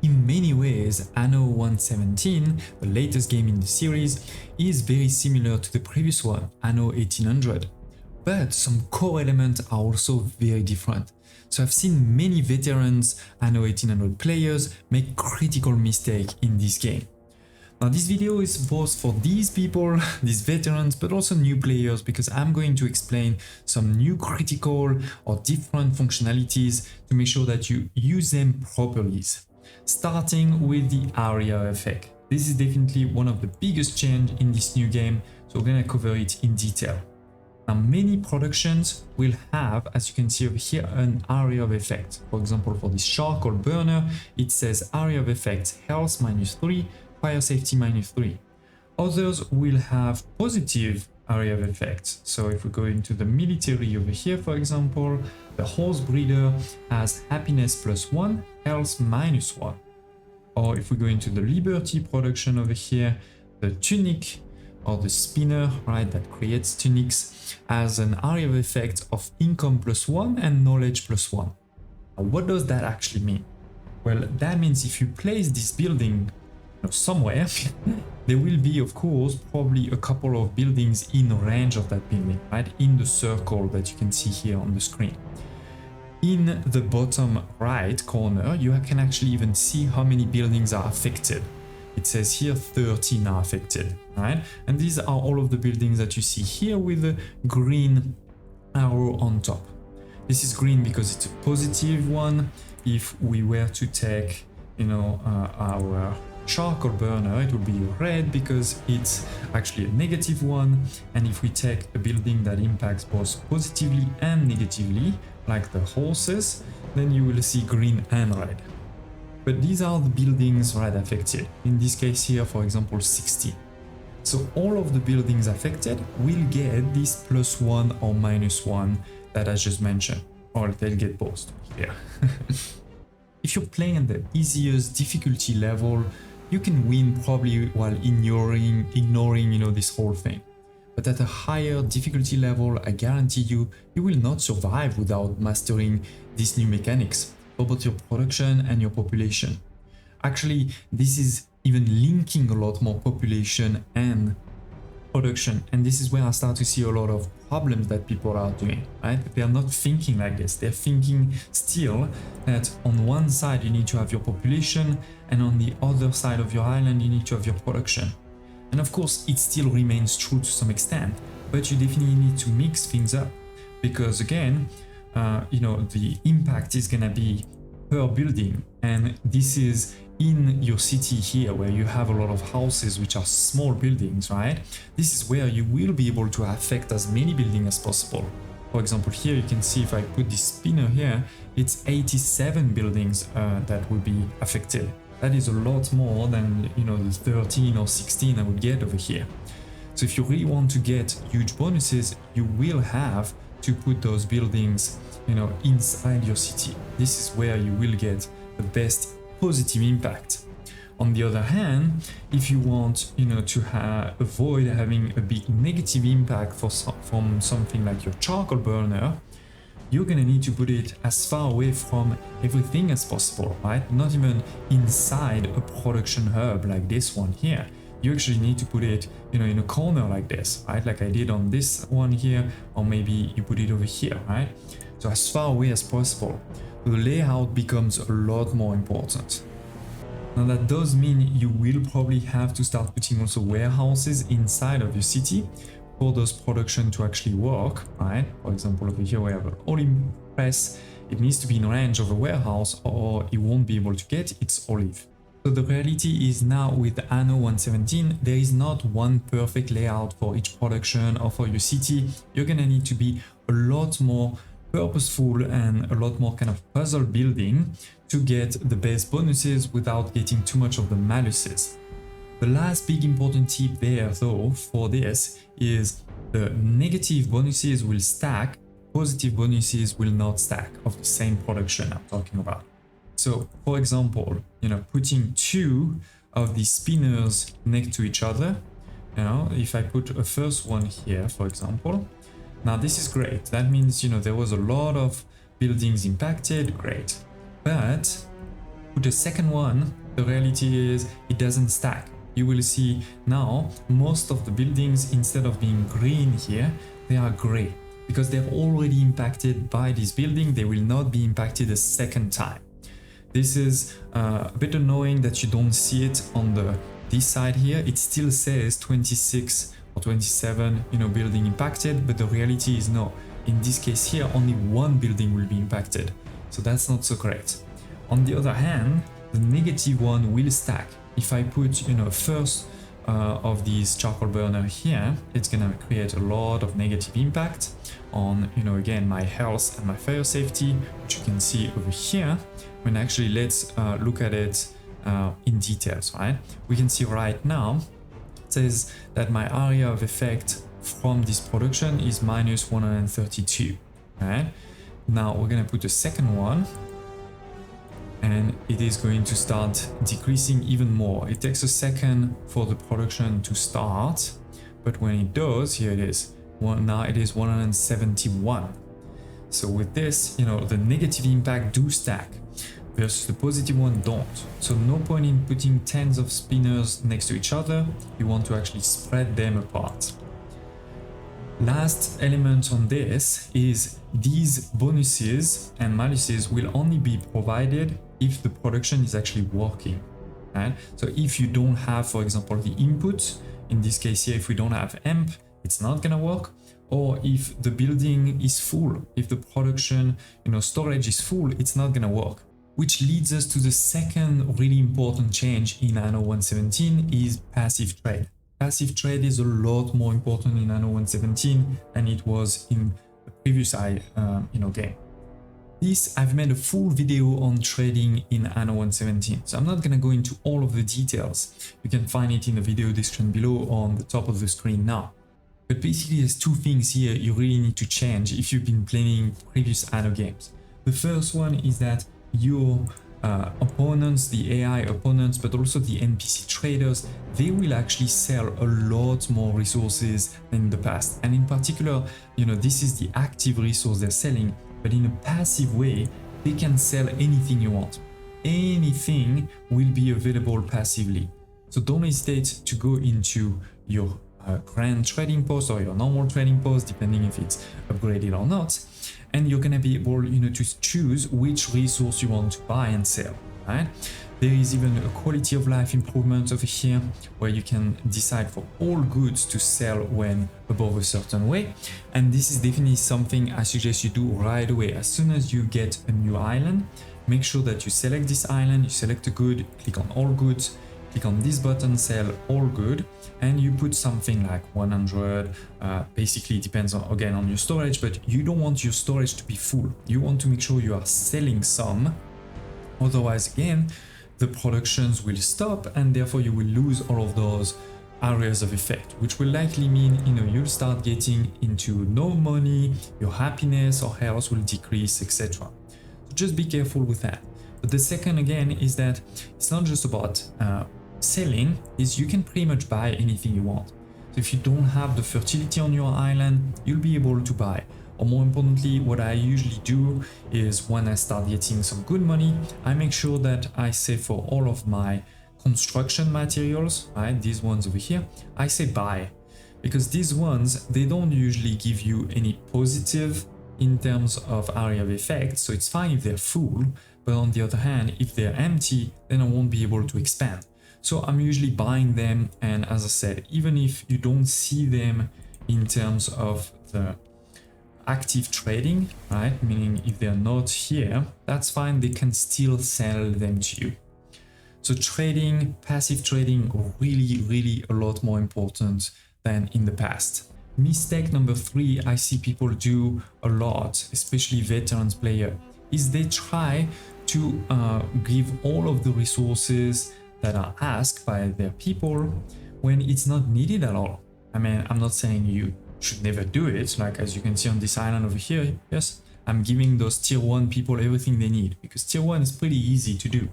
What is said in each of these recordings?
in many ways, Anno 117, the latest game in the series, is very similar to the previous one, Anno 1800. But some core elements are also very different. So I've seen many veterans Anno 1800 players make critical mistakes in this game. Now this video is both for these people, these veterans, but also new players, because I'm going to explain some new critical or different functionalities to make sure that you use them properly. Starting with the area effect. This is definitely one of the biggest changes in this new game, so we're going to cover it in detail. Now many productions will have, as you can see over here, an area of effect. For example, for this charcoal burner, it says area of effect health -3, fire safety -3. Others will have positive area of effect. So if we go into the military over here, for example, the horse breeder has happiness +1, health -1. Or if we go into the liberty production over here, the tunic or the spinner, right, that creates tunics, has an area of effect of income +1 and knowledge +1. Now, what does that actually mean? Well, that means if you place this building somewhere, there will be, of course, probably a couple of buildings in range of that building, right, in the circle that you can see here on the screen. In the bottom right corner, you can actually even see how many buildings are affected. It says here 13 are affected, right? And these are all of the buildings that you see here with the green arrow on top. This is green because it's a positive one. If we were to take, our charcoal burner, it would be red because it's actually a negative one. And if we take a building that impacts both positively and negatively, like the horses, then you will see green and red. But these are the buildings, right, affected. In this case here, for example, 16. So all of the buildings affected will get this +1 or -1 that I just mentioned, or they'll get both here. If you're playing at the easiest difficulty level, you can win probably while ignoring, this whole thing. But at a higher difficulty level, I guarantee you, you will not survive without mastering these new mechanics for both your production and your population. Actually, this is even linking a lot more population and production, and this is where I start to see a lot of problems that people are doing, right? They are not thinking like this. They're thinking still that on one side you need to have your population, and on the other side of your island you need to have your production. And of course, it still remains true to some extent, but you definitely need to mix things up, because again, the impact is gonna be per building, and this is in your city here where you have a lot of houses which are small buildings, right? This is where you will be able to affect as many buildings as possible. For example, here you can see if I put this spinner here, it's 87 buildings that will be affected. That is a lot more than the 13 or 16 I would get over here. So if you really want to get huge bonuses, you will have to put those buildings inside your city. This is where you will get the best positive impact. On the other hand, if you want to avoid having a big negative impact from something like your charcoal burner, you're gonna need to put it as far away from everything as possible, right? Not even inside a production hub like this one here. You actually need to put it in a corner like this, right? Like I did on this one here, or maybe you put it over here, right? So as far away as possible. The layout becomes a lot more important. Now that does mean you will probably have to start putting also warehouses inside of your city for those production to actually work, right? For example, over here we have an olive press. It needs to be in range of a warehouse or it won't be able to get its olive. So the reality is now with Anno 117, there is not one perfect layout for each production or for your city. You're gonna need to be a lot more purposeful and a lot more kind of puzzle building to get the best bonuses without getting too much of the maluses. The last big important tip there though for this is the negative bonuses will stack, positive bonuses will not stack of the same production I'm talking about. So for example, putting two of these spinners next to each other, if I put a first one here, for example, now this is great. That means, there was a lot of buildings impacted, great. But put a second one, the reality is it doesn't stack. You will see now most of the buildings, instead of being green here, they are gray because they're already impacted by this building. They will not be impacted a second time. This is a bit annoying that you don't see it on this side here. It still says 26 or 27, building impacted, but the reality is no. In this case here, only one building will be impacted. So that's not so great. On the other hand, the negative one will stack. If I put, first of these charcoal burner here, it's gonna create a lot of negative impact on, again, my health and my fire safety, which you can see over here. When actually let's look at it in details, right? We can see right now, it says that my area of effect from this production is minus 132, right? Now we're gonna put a second one, and it is going to start decreasing even more. It takes a second for the production to start, but when it does, here it is. Now it is 171. So with this, the negative impact do stack versus the positive one don't. So no point in putting tens of spinners next to each other. You want to actually spread them apart. Last element on this is these bonuses and maluses will only be provided if the production is actually working, right? So if you don't have, for example, the input, in this case here, if we don't have amp, it's not gonna work. Or if the building is full, if the production, storage is full, it's not gonna work. Which leads us to the second really important change in Anno 1.17 is passive trade. Passive trade is a lot more important in Anno 1.17 than it was in the previous game. I've made a full video on trading in Anno 1.17, so I'm not gonna go into all of the details. You can find it in the video description below on the top of the screen now. But basically there's two things here you really need to change if you've been playing previous Anno games. The first one is that your opponents, the AI opponents, but also the NPC traders, they will actually sell a lot more resources than in the past. And in particular, this is the active resource they're selling, but in a passive way, they can sell anything you want. Anything will be available passively. So don't hesitate to go into your grand trading post or your normal trading post, depending if it's upgraded or not. And you're gonna be able, to choose which resource you want to buy and sell, right? There is even a quality of life improvement over here where you can decide for all goods to sell when above a certain way. And this is definitely something I suggest you do right away. As soon as you get a new island, make sure that you select this island, you select a good, click on all goods, click on this button, sell all good, and you put something like 100. Basically, it depends on, again, on your storage, but you don't want your storage to be full. You want to make sure you are selling some. Otherwise, again, the productions will stop, and therefore you will lose all of those areas of effect, which will likely mean, you'll start getting into no money, your happiness or health will decrease, etc. So just be careful with that. But the second, again, is that it's not just about selling, is you can pretty much buy anything you want. So if you don't have the fertility on your island, you'll be able to buy. Or more importantly, what I usually do is when I start getting some good money, I make sure that I save for all of my construction materials, right? These ones over here, I say buy, because these ones, they don't usually give you any positive in terms of area of effect. So it's fine if they're full, but on the other hand, if they're empty, then I won't be able to expand. So I'm usually buying them, and as I said, even if you don't see them in terms of the active trading, right? Meaning if they're not here, that's fine, they can still sell them to you. So trading, passive trading, really a lot more important than in the past. Mistake number 3 I see people do a lot, especially veterans player, is they try to give all of the resources that are asked by their people when it's not needed at all. I mean, I'm not saying you should never do it. Like, as you can see on this island over here, yes, I'm giving those tier 1 people everything they need, because tier 1 is pretty easy to do.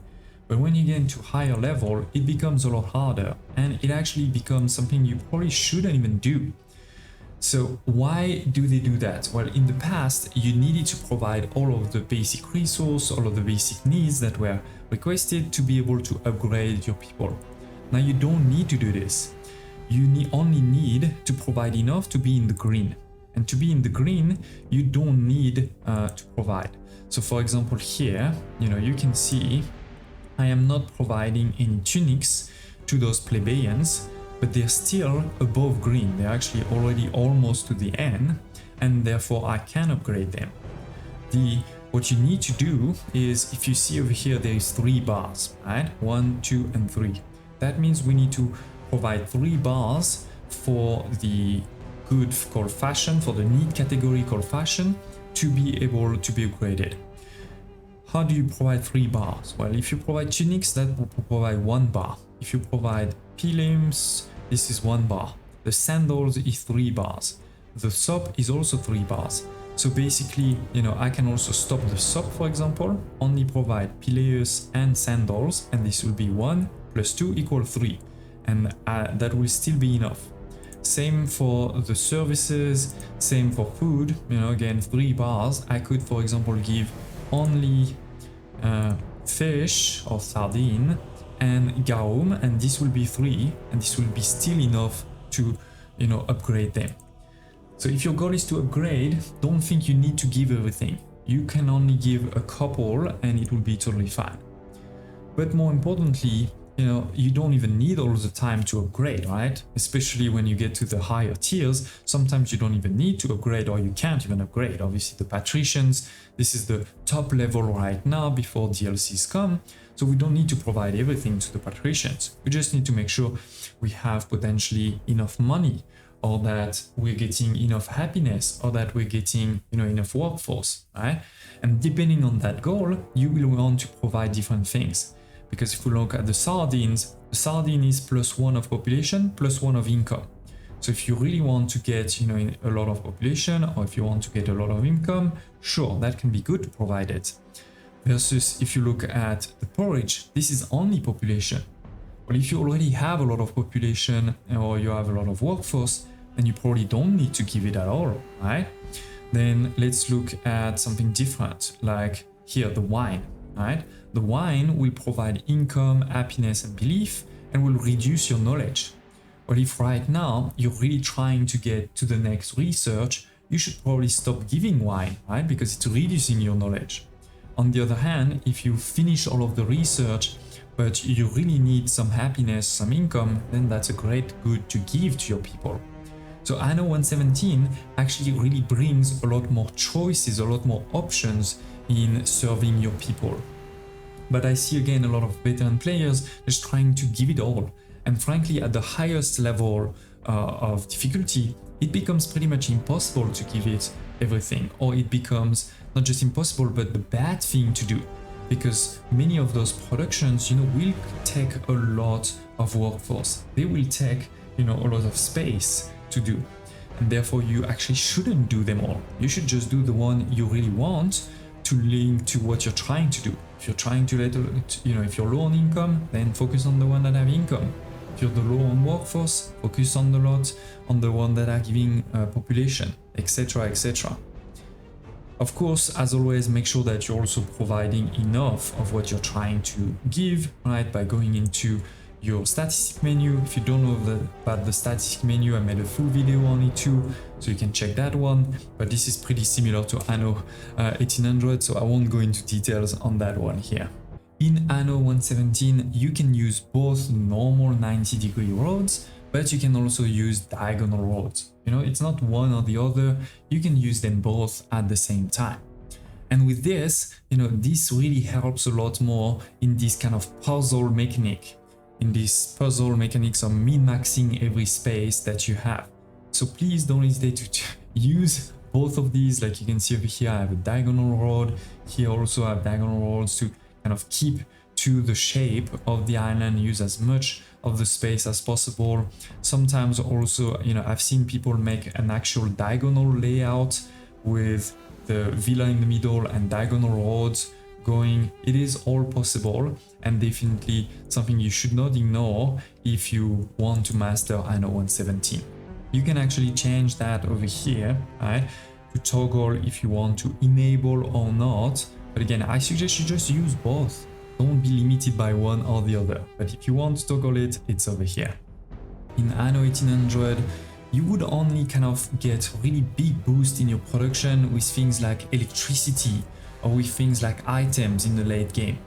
But when you get into higher level, it becomes a lot harder, and it actually becomes something you probably shouldn't even do. So why do they do that? Well, in the past, you needed to provide all of the basic resource, all of the basic needs that were requested to be able to upgrade your people. Now you don't need to do this. You only need to provide enough to be in the green. And to be in the green, you don't need to provide. So for example, here, you can see I am not providing any tunics to those plebeians, but they're still above green. They're actually already almost to the end, and therefore I can upgrade them. What you need to do is, if you see over here, there is 3 bars, right? 1, 2, and 3. That means we need to provide 3 bars for the good called fashion, for the need category called fashion, to be able to be upgraded. How do you provide 3 bars? Well, if you provide tunics, that will provide 1 bar. If you provide pilims, this is 1 bar. The sandals is 3 bars. The SOP is also 3 bars. So basically, I can also stop the SOP, for example, only provide pileus and sandals, and this will be 1 plus 2 equal 3. And that will still be enough. Same for the services, same for food, again, 3 bars. I could, for example, give only fish or sardine and garum, and this will be 3, and this will be still enough to, upgrade them. So if your goal is to upgrade, don't think you need to give everything. You can only give a couple and it will be totally fine. But more importantly, you don't even need all the time to upgrade, right? Especially when you get to the higher tiers, sometimes you don't even need to upgrade, or you can't even upgrade. Obviously the patricians, this is the top level right now before DLCs come. So we don't need to provide everything to the patricians. We just need to make sure we have potentially enough money, or that we're getting enough happiness, or that we're getting, enough workforce, right? And depending on that goal, you will want to provide different things. Because if we look at the sardine is +1 of population, +1 of income. So if you really want to get, a lot of population, or if you want to get a lot of income, sure, that can be good to provide it. Versus if you look at the porridge, this is only population. Well, if you already have a lot of population, or you have a lot of workforce, then you probably don't need to give it at all, right? Then let's look at something different, like here, the wine, right? The wine will provide income, happiness, and belief, and will reduce your knowledge. But if right now you're really trying to get to the next research, you should probably stop giving wine, right? Because it's reducing your knowledge. On the other hand, if you finish all of the research, but you really need some happiness, some income, then that's a great good to give to your people. So Anno 1.17 actually really brings a lot more choices, a lot more options in serving your people. But I see again a lot of veteran players just trying to give it all. And frankly, at the highest level of difficulty, it becomes pretty much impossible to give it everything. Or it becomes not just impossible, but the bad thing to do. Because many of those productions, will take a lot of workforce. They will take, a lot of space to do. And therefore, you actually shouldn't do them all. You should just do the one you really want to link to what you're trying to do. If you're trying to if you're low on income, then focus on the one that have income. If you're the low on workforce, focus on the one that are giving population, etc., etc. Of course, as always, make sure that you're also providing enough of what you're trying to give, right? By going into your statistic menu. If you don't know about the statistic menu, I made a full video on it too, so you can check that one. But this is pretty similar to Anno 1800, so I won't go into details on that one here. In Anno 1.17, you can use both normal 90-degree roads, but you can also use diagonal roads. It's not one or the other. You can use them both at the same time. And with this, this really helps a lot more in this kind of puzzle mechanic. In this puzzle mechanics of min-maxing every space that you have. So please don't hesitate to use both of these. Like you can see over here, I have a diagonal road. Here also I have diagonal roads to kind of keep to the shape of the island, use as much of the space as possible. Sometimes also, I've seen people make an actual diagonal layout with the villa in the middle and diagonal roads going. It is all possible, and definitely something you should not ignore if you want to master Anno 1.17. You can actually change that over here, right? To toggle if you want to enable or not. But again, I suggest you just use both. Don't be limited by one or the other. But if you want to toggle it, it's over here. In Anno 1800, you would only kind of get really big boost in your production with things like electricity or with things like items in the late game.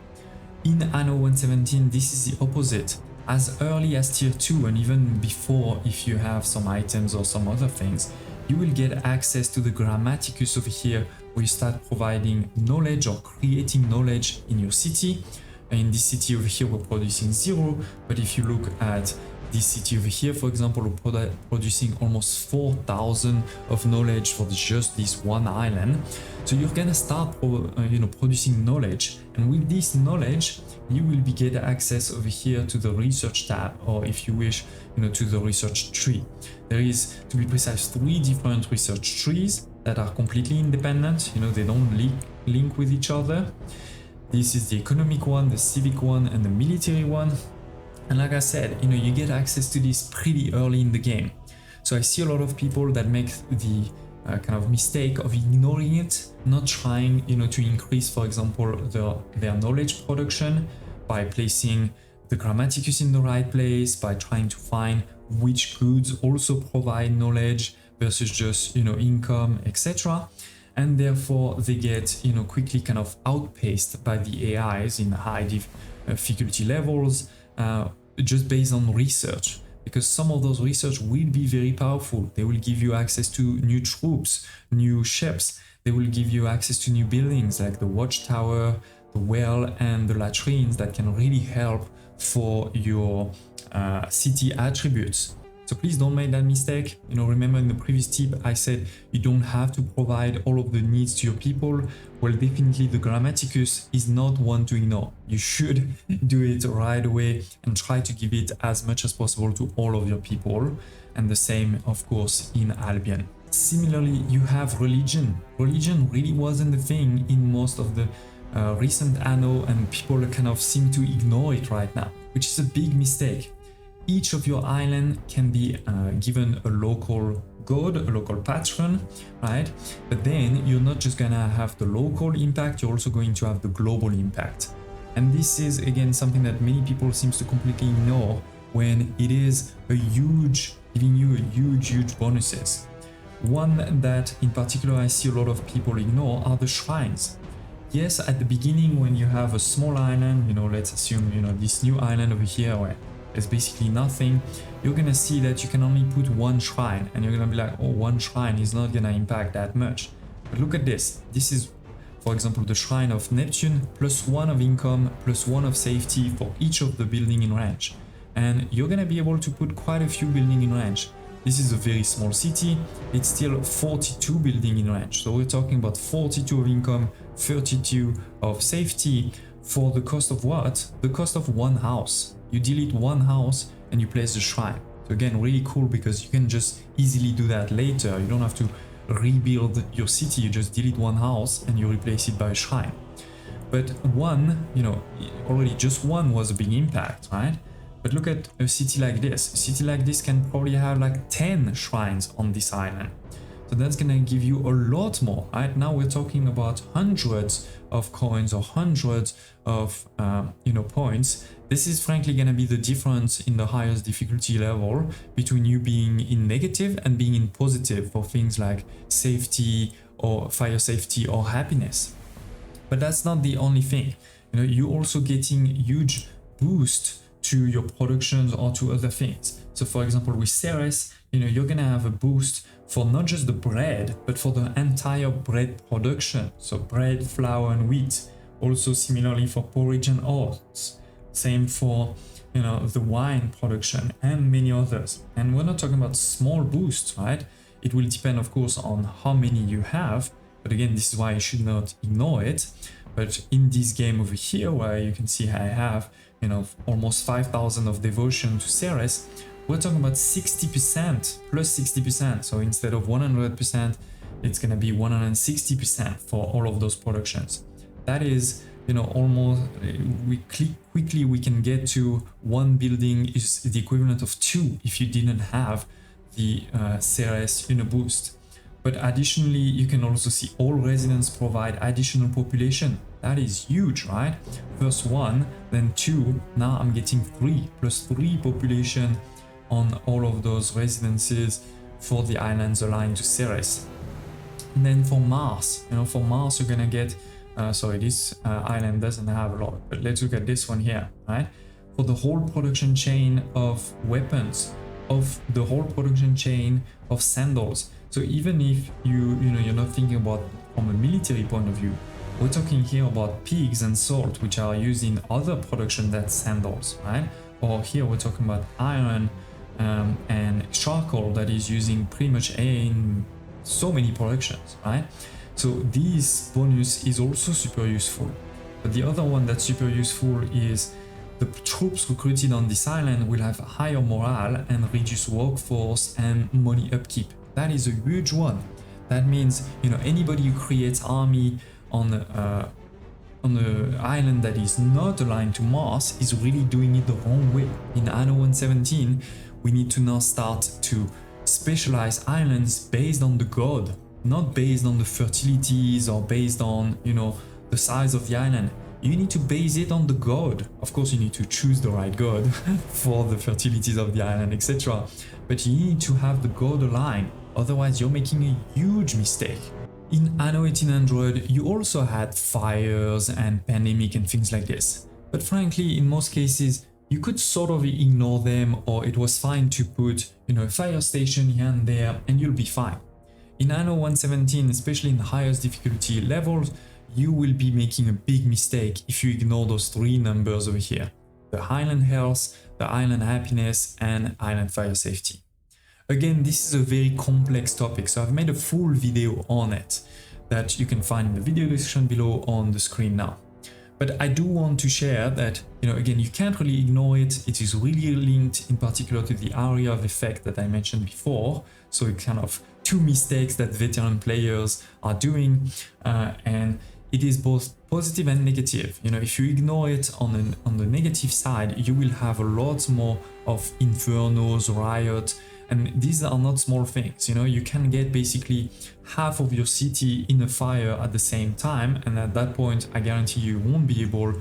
In Anno 117, this is the opposite. As early as tier 2 and even before, if you have some items or some other things, you will get access to the Grammaticus over here, where you start providing knowledge or creating knowledge in your city. In this city over here, we're producing 0, but if you look at this city over here, for example, we're producing almost 4,000 of knowledge for just this one island. So you're gonna start producing knowledge, and with this knowledge you will be get access over here to the research tab, or if you wish, to the research tree. There is, to be precise, 3 different research trees that are completely independent. They don't link with each other. This is the economic one, the civic one, and the military one. And like I said, you get access to this pretty early in the game. So I see a lot of people that make the kind of mistake of ignoring it, not trying, to increase, for example, their knowledge production by placing the Grammaticus in the right place, by trying to find which goods also provide knowledge versus just, income, etc. And therefore they get, quickly kind of outpaced by the AIs in high difficulty levels, just based on research, because some of those research will be very powerful. They will give you access to new troops, new ships. They will give you access to new buildings like the watchtower, the well, and the latrines that can really help for your city attributes. So please don't make that mistake. Remember in the previous tip, I said you don't have to provide all of the needs to your people. Well, definitely the Grammaticus is not one to ignore. You should do it right away and try to give it as much as possible to all of your people. And the same, of course, in Albion. Similarly, you have religion. Religion really wasn't the thing in most of the recent Anno, and people kind of seem to ignore it right now, which is a big mistake. Each of your island can be given a local god, a local patron, right? But then you're not just gonna have the local impact, you're also going to have the global impact. And this is again something that many people seems to completely ignore, when it is giving you a huge bonuses. One that in particular I see a lot of people ignore are the shrines. Yes, at the beginning when you have a small island, let's assume, this new island over here where there's basically nothing, you're gonna see that you can only put 1 shrine, and you're gonna be like, oh, 1 shrine is not gonna impact that much. But look at this. This is, for example, the shrine of Neptune, +1 of income, +1 of safety for each of the building in range. And you're gonna be able to put quite a few building in range. This is a very small city, it's still 42 building in range. So we're talking about 42 of income, 32 of safety, for the cost of what? The cost of 1 house. You delete 1 house and you place the shrine. So again, really cool, because you can just easily do that later. You don't have to rebuild your city, you just delete 1 house and you replace it by a shrine. But 1, already just 1 was a big impact, right? But look at a city like this. A city like this can probably have like 10 shrines on this island. So that's gonna give you a lot more, right? Now we're talking about hundreds of coins or hundreds of points. This is frankly gonna be the difference in the highest difficulty level between you being in negative and being in positive for things like safety or fire safety or happiness. But that's not the only thing. You're also getting huge boost to your productions or to other things. So for example, with Ceres, you're gonna have a boost for not just the bread, but for the entire bread production. So bread, flour, and wheat. Also similarly for porridge and oats. Same for, the wine production and many others. And we're not talking about small boosts, right? It will depend, of course, on how many you have. But again, this is why you should not ignore it. But in this game over here, where you can see I have, almost 5,000 of devotion to Ceres, we're talking about 60% plus 60%. So instead of 100%, it's going to be 160% for all of those productions. That is, almost quickly we can get to 1 building is the equivalent of 2 if you didn't have the Ceres boost. But additionally, you can also see all residents provide additional population. That is huge, right? First 1, then 2, now I'm getting 3 plus 3 population on all of those residences for the islands aligned to Ceres. And then for Mars, for Mars you're gonna get, sorry, this island doesn't have a lot, but let's look at this one here, right? For the whole production chain of weapons, of the whole production chain of sandals. So even if you're not thinking about from a military point of view, we're talking here about pigs and salt, which are used in other production than sandals, right? Or here we're talking about iron and charcoal that is using pretty much in so many productions, right? So this bonus is also super useful. But the other one that's super useful is the troops recruited on this island will have higher morale and reduce workforce and money upkeep. That is a huge one. That means anybody who creates army on the island that is not aligned to Mars is really doing it the wrong way. In Anno 117, we need to now start to specialize islands based on the god, not based on the fertilities or based on the size of the island. You need to base it on the god. Of course, you need to choose the right god for the fertilities of the island, etc. But you need to have the god aligned, otherwise you're making a huge mistake. In Anno 1800, you also had fires and pandemic and things like this. But frankly, in most cases, you could sort of ignore them, or it was fine to put a fire station here and there and you'll be fine. In Anno 117, especially in the highest difficulty levels, you will be making a big mistake if you ignore those 3 numbers over here: the island health, the island happiness, and island fire safety. Again, this is a very complex topic, so I've made a full video on it that you can find in the video description below on the screen now. But I do want to share that, again, you can't really ignore it. It is really linked in particular to the area of effect that I mentioned before. So it's kind of 2 mistakes that veteran players are doing, and it is both positive and negative. If you ignore it on the negative side, you will have a lot more of infernos, riot, and these are not small things. You can get basically half of your city in a fire at the same time, and at that point I guarantee you won't be able,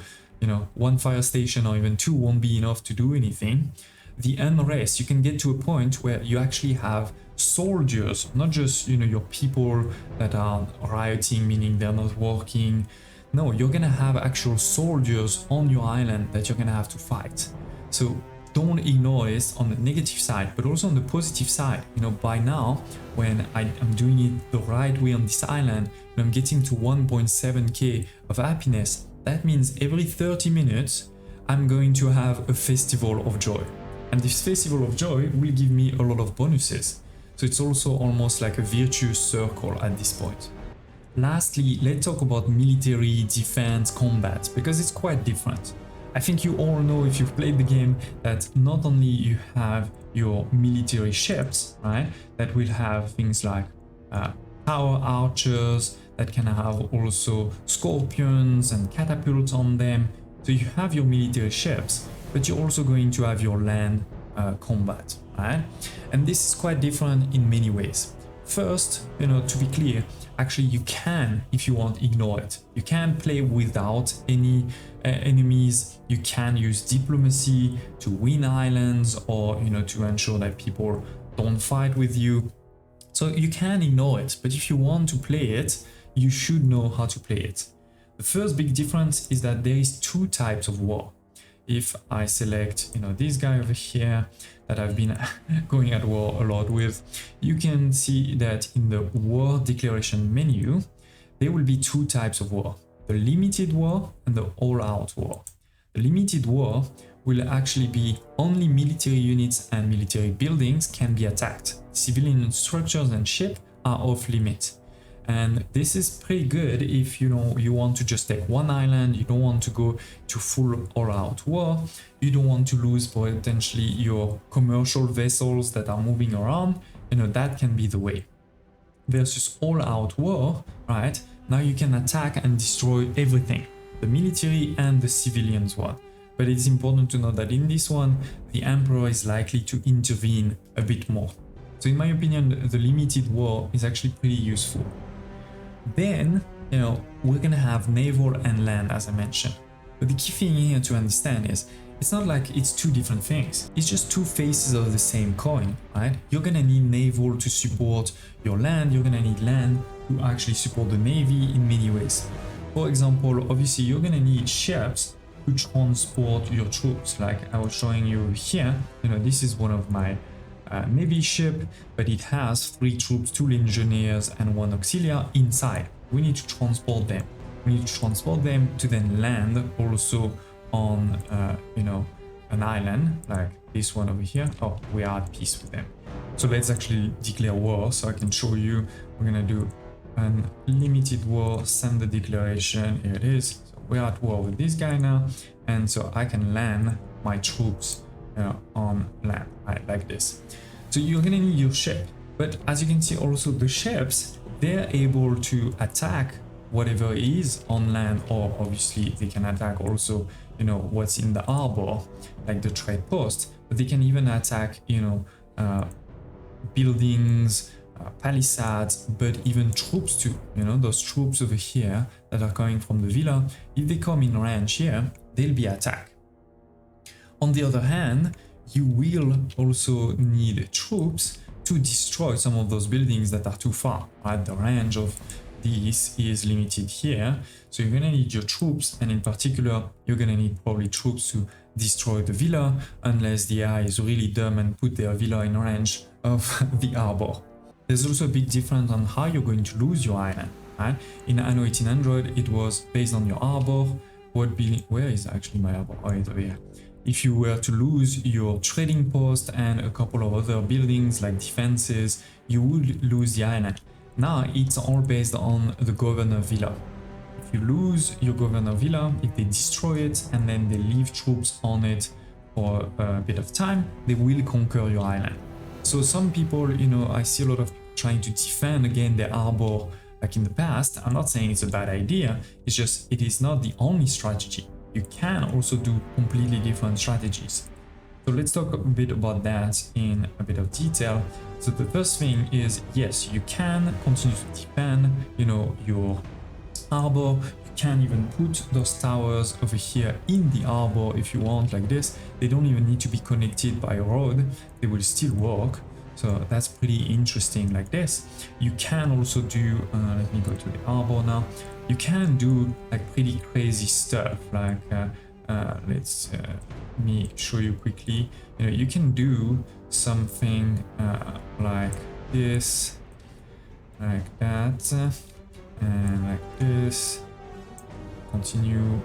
1 fire station or even 2 won't be enough to do anything. The unrest, you can get to a point where you actually have soldiers, not just your people that are rioting, meaning they're not working. No, you're gonna have actual soldiers on your island that you're gonna have to fight. So don't ignore it on the negative side, but also on the positive side. By now, when I'm doing it the right way on this island, when I'm getting to 1.7k of happiness, that means every 30 minutes I'm going to have a festival of joy, and this festival of joy will give me a lot of bonuses. So it's also almost like a virtuous circle at this point. Lastly, let's talk about military, defense, combat, because it's quite different. I think you all know, if you've played the game, that not only you have your military ships, right, that will have things like power archers, that can have also scorpions and catapults on them. So you have your military ships, but you're also going to have your land combat, right? And this is quite different in many ways. First, to be clear, actually you can, if you want, ignore it. You can play without any enemies. You can use diplomacy to win islands, or to ensure that people don't fight with you. So you can ignore it, but if you want to play it, you should know how to play it. The first big difference is that there is 2 types of war. If I select, this guy over here that I've been going at war a lot with, you can see that in the war declaration menu, there will be 2 types of war: the limited war and the all-out war. The limited war will actually be only military units and military buildings can be attacked. Civilian structures and ship are off limit. And this is pretty good if you want to just take 1 island, you don't want to go to full all-out war, you don't want to lose potentially your commercial vessels that are moving around, that can be the way. Versus all-out war, right, now you can attack and destroy everything, the military and the civilians one. But it's important to know that in this one, the Emperor is likely to intervene a bit more. So in my opinion, the limited war is actually pretty useful. Then, you know, we're gonna have naval and land, as I mentioned. But the key thing here to understand is it's not like it's two different things. It's just two faces of the same coin, right? You're gonna need naval to support your land. You're gonna need land to actually support the navy in many ways. For example, obviously you're gonna need ships to transport your troops. Like I was showing you here, you know, this is one of my navy ship, but it has 3 troops, 2 engineers and 1 auxiliary inside. We need to transport them. We need to transport them to then land also on, you know, an island like this one over here. Oh, we are at peace with them. So let's actually declare war so I can show you. We're gonna do an limited war, send the declaration. Here it is. So we're at war with this guy now, and so I can land my troops on land, right, like this. So you're gonna need your ship, but as you can see also the ships, they're able to attack whatever is on land, or obviously they can attack also, you know, what's in the harbor, like the trade post, but they can even attack, you know, buildings, palisades, but even troops too. You know, those troops over here that are coming from the villa, if they come in range here, they'll be attacked. On the other hand, you will also need troops to destroy some of those buildings that are too far, right? The range of this is limited here, so you're gonna need your troops, and in particular you're gonna need probably troops to destroy the villa, unless the AI is really dumb and put their villa in range of the harbor. There's also a big difference on how you're going to lose your island, right? In Anno 1800 it was based on your harbor. Where is actually my harbor? Oh, it's over here. If you were to lose your trading post and a couple of other buildings like defenses, you would lose the island. Now it's all based on the governor villa. If you lose your governor villa, if they destroy it and then they leave troops on it for a bit of time, they will conquer your island. So some people, you know, I see a lot of people trying to defend again their harbor like in the past. I'm not saying it's a bad idea, it's just it is not the only strategy. You can also do completely different strategies. So let's talk a bit about that in a bit of detail. So the first thing is, yes, you can continue to defend, you know, your harbor. You can even put those towers over here in the harbor if you want, like this. They don't even need to be connected by a road. They will still work. So that's pretty interesting like this. You can also do, let me go to the harbor now. You can do like pretty crazy stuff like, let's me show you quickly. You know, you can do something like this, like that, and like this. Continue.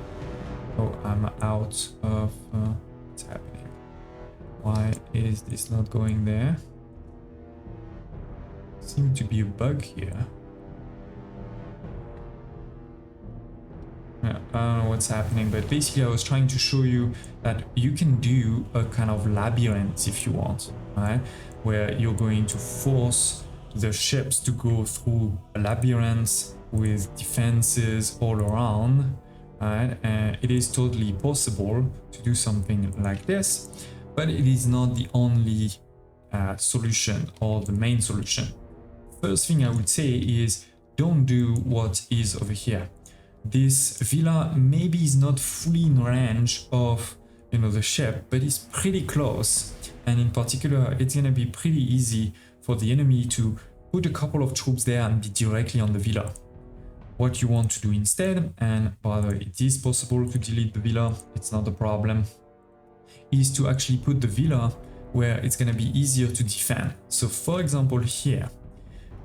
Oh, I'm out of what's happening. Why is this not going there? Seems to be a bug here. I don't know what's happening, but basically I was trying to show you that you can do a kind of labyrinth if you want, right? Where you're going to force the ships to go through a labyrinth with defenses all around, right? And it is totally possible to do something like this, but it is not the only solution or the main solution. First thing I would say is don't do what is over here. This villa maybe is not fully in range of, you know, the ship, but it's pretty close, and in particular it's gonna be pretty easy for the enemy to put a couple of troops there and be directly on the villa. What you want to do instead, and by the way it is possible to delete the villa, it's not a problem, is to actually put the villa where it's gonna be easier to defend. So for example here,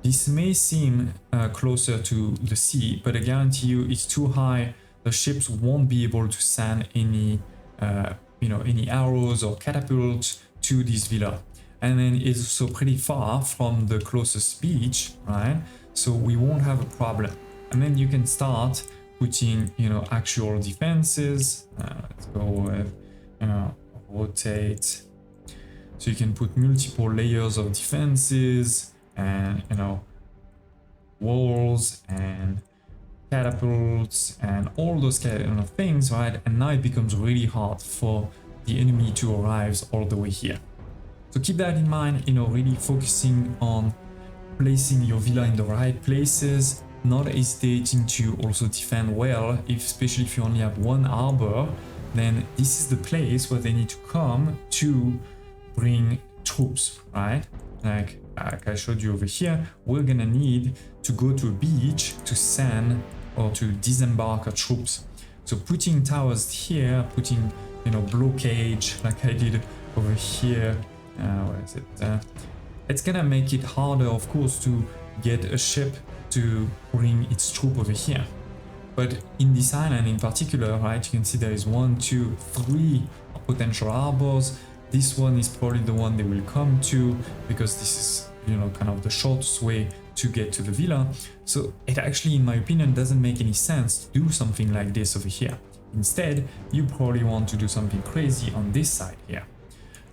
this may seem closer to the sea, but I guarantee you it's too high. The ships won't be able to send any, you know, any arrows or catapults to this villa. And then it's also pretty far from the closest beach, right? So we won't have a problem. And then you can start putting, you know, actual defenses. Let's go with, you know, rotate. So you can put multiple layers of defenses, and, you know, walls and catapults and all those kind of things, right? And now it becomes really hard for the enemy to arrive all the way here. So keep that in mind, you know, really focusing on placing your villa in the right places, not hesitating to also defend well, especially if you only have one harbor, then this is the place where they need to come to bring troops, right? Like I showed you over here, we're gonna need to go to a beach to send or to disembark our troops. So putting towers here, putting, you know, blockade like I did over here, where is it? It's gonna make it harder, of course, to get a ship to bring its troop over here. But in this island in particular, right, you can see there is 1, 2, 3 potential harbors. This one is probably the one they will come to because this is, you know, kind of the shortest way to get to the villa. So it actually, in my opinion, doesn't make any sense to do something like this over here. Instead, you probably want to do something crazy on this side here,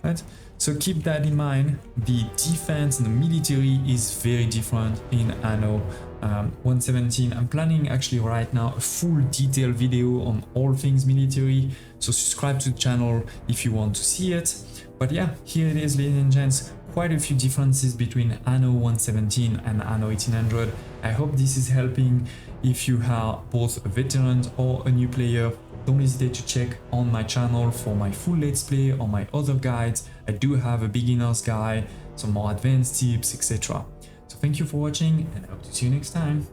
right? So keep that in mind. The defense and the military is very different in Anno 1.17. I'm planning actually right now a full detailed video on all things military, so subscribe to the channel if you want to see it. But yeah, here it is, ladies and gents, quite a few differences between Anno 1.17 and Anno 1800. I hope this is helping. If you are both a veteran or a new player, don't hesitate to check on my channel for my full let's play or my other guides. I do have a beginner's guide, some more advanced tips, etc. So thank you for watching and I hope to see you next time.